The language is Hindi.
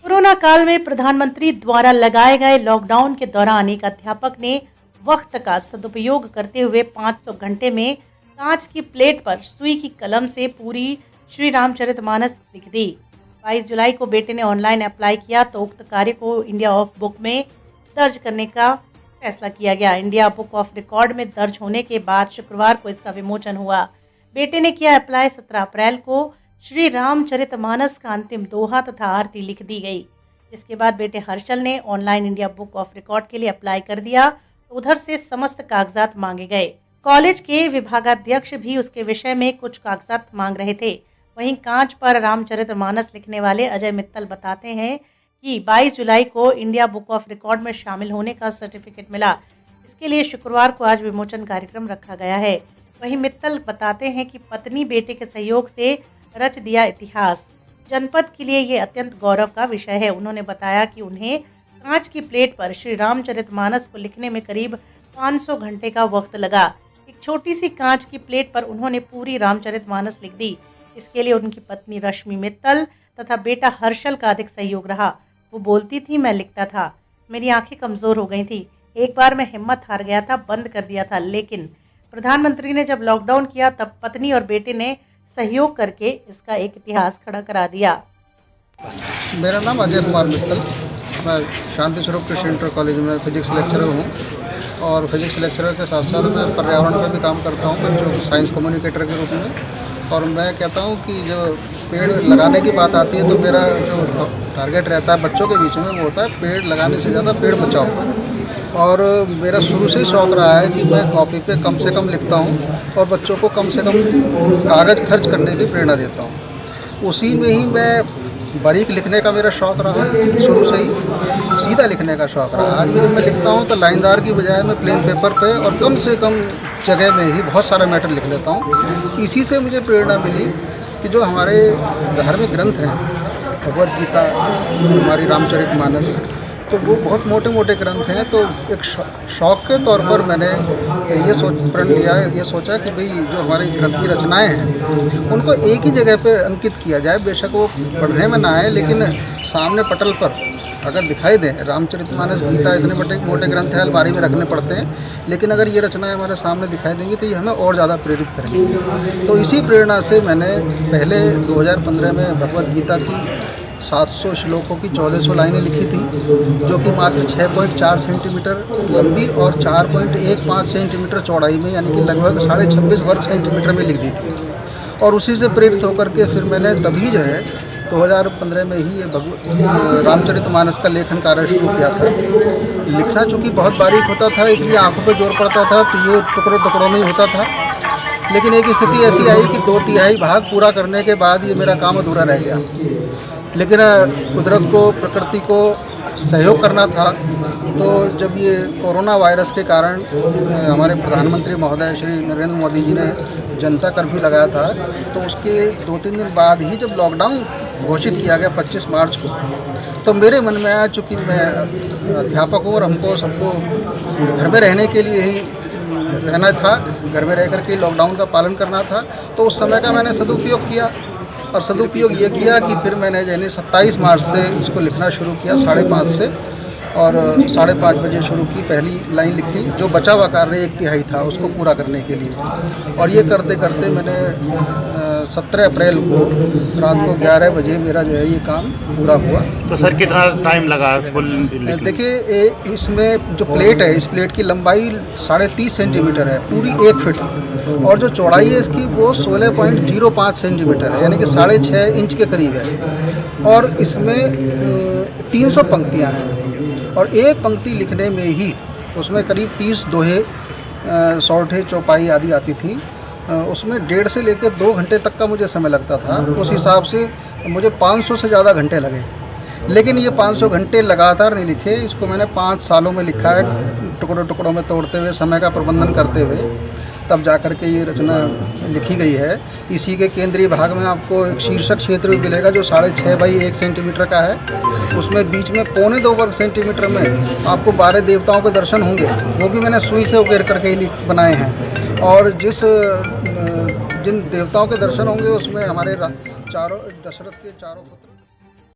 कोरोना काल में प्रधानमंत्री द्वारा लगाए गए लॉकडाउन के दौरान एक अध्यापक ने वक्त का सदुपयोग करते हुए 500 घंटे में कांच की प्लेट पर सुई की कलम से पूरी श्री रामचरितमानस लिख दी। 22 जुलाई को बेटे ने ऑनलाइन अप्लाई किया तो उक्त कार्य को इंडिया ऑफ बुक में दर्ज करने का फैसला किया गया। इंडिया बुक ऑफ रिकॉर्ड में दर्ज होने के बाद शुक्रवार को इसका विमोचन हुआ। बेटे ने किया अप्लाई। 17 अप्रैल को श्री रामचरितमानस का अंतिम दोहा तथा आरती लिख दी गई, जिसके बाद बेटे हर्षल ने online India book of record के लिए अप्लाई कर दिया तो उधर से समस्त कागजात मांगे गए। कॉलेज के विभागाध्यक्ष भी उसके विषय में कुछ कागजात मांग रहे थे। वहीं कांच पर रामचरितमानस लिखने वाले अजय मित्तल बताते हैं कि 22 जुलाई को इंडिया बुक ऑफ रिकॉर्ड में शामिल होने का सर्टिफिकेट मिला। इसके लिए शुक्रवार को आज विमोचन कार्यक्रम रखा गया है। वहीं मित्तल बताते हैं कि पत्नी बेटे के सहयोग से रच दिया इतिहास। जनपद के लिए ये अत्यंत गौरव का विषय है। उन्होंने बताया कि उन्हें कांच की प्लेट पर श्री रामचरितमानस को लिखने में करीब 500 घंटे का वक्त लगा। एक छोटी सी कांच की प्लेट पर उन्होंने पूरी रामचरितमानस लिख दी। इसके लिए उनकी पत्नी रश्मि मित्तल तथा बेटा हर्षल का अधिक सहयोग रहा। वो बोलती थी, मैं लिखता था, मेरी आंखें कमजोर हो गई थी। एक बार मैं हिम्मत हार गया था, बंद कर दिया था, लेकिन प्रधानमंत्री ने जब लॉकडाउन किया तब पत्नी और बेटे ने सहयोग करके इसका एक इतिहास खड़ा करा दिया। मेरा नाम अजय कुमार मित्तल, मैं शांति स्वरूप कृषि इंटर कॉलेज में फिजिक्स लेक्चरर हूँ और फिजिक्स लेक्चरर के साथ साथ मैं पर्यावरण पर भी काम करता हूँ जो साइंस कम्युनिकेटर के रूप में। और मैं कहता हूँ कि जो पेड़ लगाने की बात आती है तो मेरा जो टारगेट रहता है बच्चों के बीच में वो होता है पेड़ लगाने से ज़्यादा पेड़ बचाओ। और मेरा शुरू से शौक़ रहा है कि मैं कॉपी पे कम से कम लिखता हूँ और बच्चों को कम से कम कागज़ खर्च करने की प्रेरणा देता हूँ। उसी में ही मैं बारीक लिखने का मेरा शौक़ रहा है, शुरू से ही सीधा लिखने का शौक़ रहा। आज भी जब मैं लिखता हूँ तो लाइनदार की बजाय मैं प्लेन पेपर पे और कम से कम जगह में ही बहुत सारा मैटर लिख लेता हूँ। इसी से मुझे प्रेरणा मिली कि जो हमारे धार्मिक ग्रंथ हैं, भगवद गीता, हमारी रामचरितमानस, तो वो बहुत मोटे मोटे ग्रंथ हैं। तो एक शौक़ के तौर पर मैंने ये सोचा कि भाई जो हमारी ग्रंथ की रचनाएं हैं उनको एक ही जगह पे अंकित किया जाए। बेशक वो पढ़ने में ना आए लेकिन सामने पटल पर अगर दिखाई दे। रामचरितमानस, गीता इतने मोटे ग्रंथ हैं, अलमारी में रखने पड़ते हैं, लेकिन अगर ये रचनाएं हमारे सामने दिखाई देंगी तो ये हमें और ज़्यादा प्रेरित करेंगी। तो इसी प्रेरणा से मैंने पहले 2015 में भगवद गीता की 700 श्लोकों की 1400 लाइनें लिखी थी, जो कि मात्र 6.4 सेंटीमीटर लंबी और 4.15 सेंटीमीटर चौड़ाई में, यानी कि लगभग 26.5 वर्ग सेंटीमीटर में लिख दी थी। और उसी से प्रेरित होकर के फिर मैंने तभी जो है 2015 में ही ये रामचरितमानस का लेखन कार्य शुरू किया था। लिखना चूँकि बहुत बारीक होता था इसलिए आंखों पर जोर पड़ता था, तो ये टुकड़ों टुकड़ों में ही होता था। लेकिन एक स्थिति ऐसी आई कि 2/3 भाग पूरा करने के बाद ये मेरा काम अधूरा रह गया। लेकिन कुदरत को, प्रकृति को सहयोग करना था। तो जब ये कोरोना वायरस के कारण हमारे प्रधानमंत्री महोदय श्री नरेंद्र मोदी जी ने जनता कर्फ्यू लगाया था, तो उसके 2-3 दिन बाद ही जब लॉकडाउन घोषित किया गया 25 मार्च को, तो मेरे मन में आया, चूँकि मैं अध्यापक हूँ और हमको सबको घर में रहने के लिए ही रहना था, घर में रह कर के लॉकडाउन का पालन करना था, तो उस समय का मैंने सदुपयोग किया। और सदुपयोग ये किया कि फिर मैंने यानी 27 मार्च से इसको लिखना शुरू किया 5:30 से, और 5:30 बजे शुरू की पहली लाइन लिखी। जो बचा हुआ कार्य 1/3 था उसको पूरा करने के लिए, और ये करते करते मैंने 17 अप्रैल को रात को 11 बजे मेरा जो है ये काम पूरा हुआ। तो सर कितना टाइम लगा कुल? देखिए इसमें जो प्लेट है, इस प्लेट की लंबाई 30.5 सेंटीमीटर है, पूरी 1 फीट, और जो चौड़ाई है इसकी वो 16.05 सेंटीमीटर है, यानी कि 6.5 इंच के करीब है। और इसमें 300 पंक्तियाँ हैं, और एक पंक्ति लिखने में ही उसमें करीब 30 दोहे, सौठे, चौपाई आदि आती थी। उसमें 1.5 से लेकर 2 घंटे तक का मुझे समय लगता था। उस हिसाब से मुझे 500 से ज़्यादा घंटे लगे। लेकिन ये 500 घंटे लगातार नहीं लिखे, इसको मैंने 5 सालों में लिखा है, टुकड़ों टुकड़ों में तोड़ते हुए, समय का प्रबंधन करते हुए, तब जा कर के ये रचना लिखी गई है। इसी के केंद्रीय भाग में आपको एक शीर्षक क्षेत्र भी मिलेगा जो 6.5 बाई 1 सेंटीमीटर का है। उसमें बीच में 1.25 वर्ग सेंटीमीटर में आपको 12 देवताओं के दर्शन होंगे, वो भी मैंने सुई से उकेर करके ही बनाए हैं। और जिन देवताओं के दर्शन होंगे उसमें हमारे दशरथ के चारों पुत्र